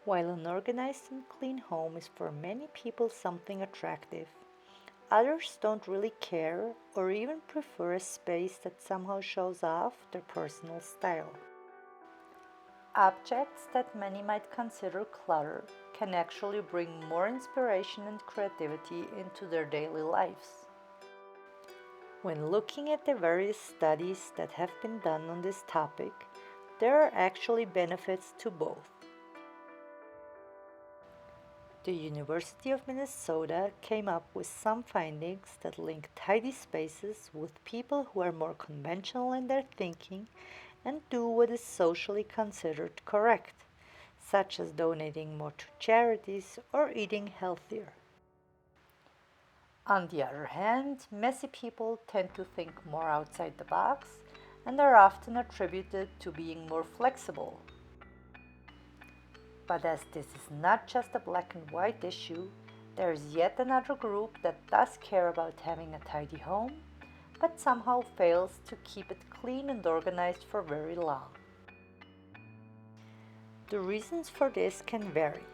While an organized and clean home is for many people something attractive, others don't really care or even prefer a space that somehow shows off their personal style. Objects that many might consider clutter can actually bring more inspiration and creativity into their daily lives. When looking at the various studies that have been done on this topic, there are actually benefits to both. The University of Minnesota came up with some findings that link tidy spaces with people who are more conventional in their thinking and do what is socially considered correct, such as donating more to charities or eating healthier. On the other hand, messy people tend to think more outside the box and are often attributed to being more flexible. But as this is not just a black and white issue, there is yet another group that does care about having a tidy home, but somehow fails to keep it clean and organized for very long. The reasons for this can vary,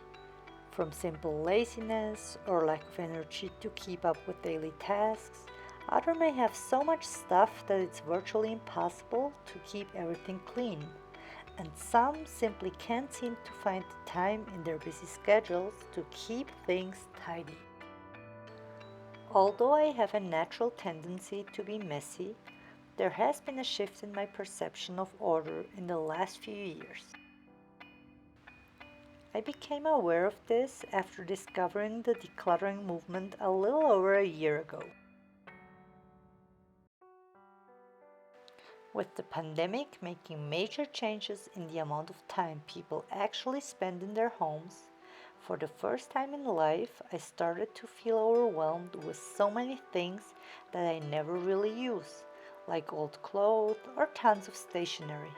from simple laziness or lack of energy to keep up with daily tasks. Others may have so much stuff that it's virtually impossible to keep everything clean, and some simply can't seem to find the time in their busy schedules to keep things tidy. Although I have a natural tendency to be messy, there has been a shift in my perception of order in the last few years. I became aware of this after discovering the decluttering movement a little over a year ago. With the pandemic making major changes in the amount of time people actually spend in their homes, for the first time in life I started to feel overwhelmed with so many things that I never really use, like old clothes or tons of stationery.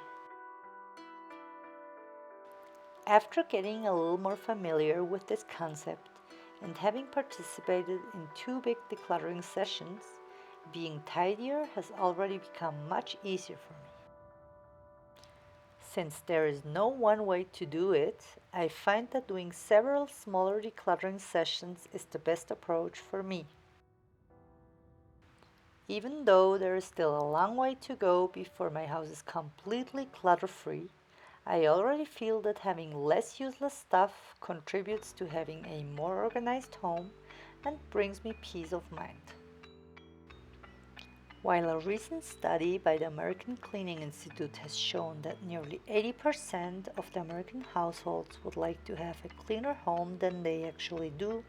After getting a little more familiar with this concept and having participated in 2 big decluttering sessions, being tidier has already become much easier for me. Since there is no one way to do it, I find that doing several smaller decluttering sessions is the best approach for me. Even though there is still a long way to go before my house is completely clutter-free, I already feel that having less useless stuff contributes to having a more organized home and brings me peace of mind. While a recent study by the American Cleaning Institute has shown that nearly 80% of the American households would like to have a cleaner home than they actually do,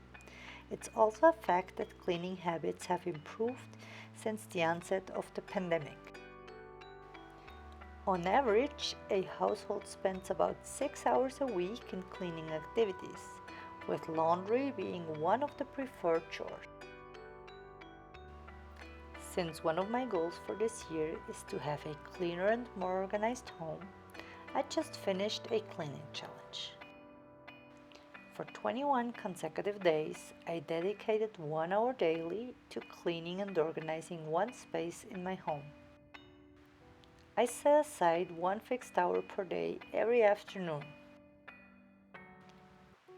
it's also a fact that cleaning habits have improved since the onset of the pandemic. On average, a household spends about 6 hours a week in cleaning activities, with laundry being one of the preferred chores. Since one of my goals for this year is to have a cleaner and more organized home, I just finished a cleaning challenge. For 21 consecutive days, I dedicated 1 hour daily to cleaning and organizing one space in my home. I set aside one fixed hour per day every afternoon.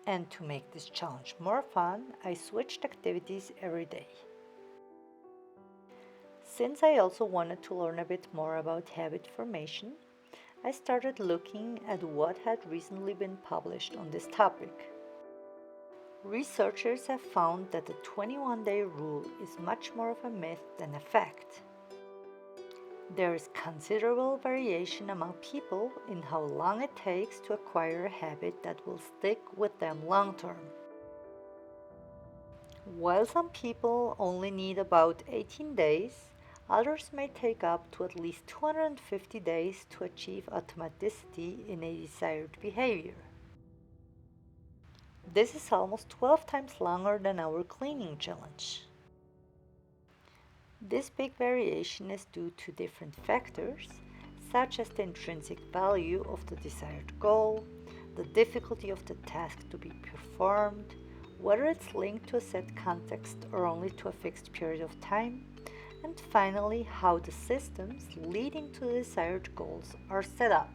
And to make this challenge more fun, I switched activities every day. Since I also wanted to learn a bit more about habit formation, I started looking at what had recently been published on this topic. Researchers have found that the 21-day rule is much more of a myth than a fact. There is considerable variation among people in how long it takes to acquire a habit that will stick with them long term. While some people only need about 18 days, others may take up to at least 250 days to achieve automaticity in a desired behavior. This is almost 12 times longer than our cleaning challenge. This big variation is due to different factors, such as the intrinsic value of the desired goal, the difficulty of the task to be performed, whether it's linked to a set context or only to a fixed period of time, and finally how the systems leading to the desired goals are set up.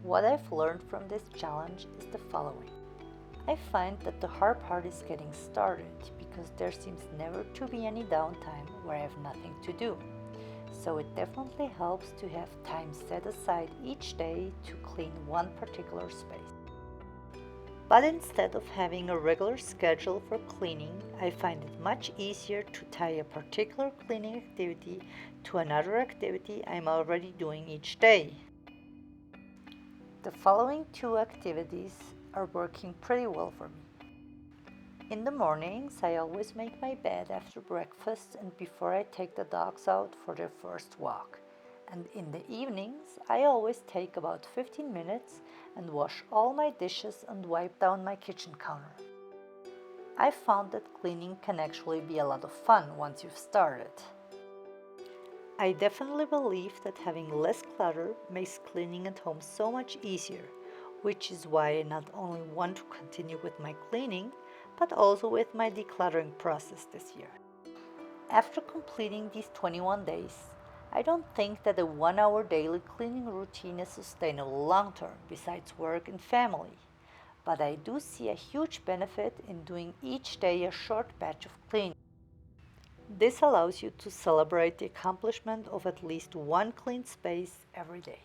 What I've learned from this challenge is the following. I find that the hard part is getting started because there seems never to be any downtime where I have nothing to do. So it definitely helps to have time set aside each day to clean one particular space. But instead of having a regular schedule for cleaning, I find it much easier to tie a particular cleaning activity to another activity I'm already doing each day. The following two activities are working pretty well for me. In the mornings, I always make my bed after breakfast and before I take the dogs out for their first walk. And in the evenings, I always take about 15 minutes and wash all my dishes and wipe down my kitchen counter. I found that cleaning can actually be a lot of fun once you've started. I definitely believe that having less clutter makes cleaning at home so much easier, which is why I not only want to continue with my cleaning, but also with my decluttering process this year. After completing these 21 days, I don't think that a 1 hour daily cleaning routine is sustainable long term besides work and family, but I do see a huge benefit in doing each day a short batch of cleaning. This allows you to celebrate the accomplishment of at least one clean space every day.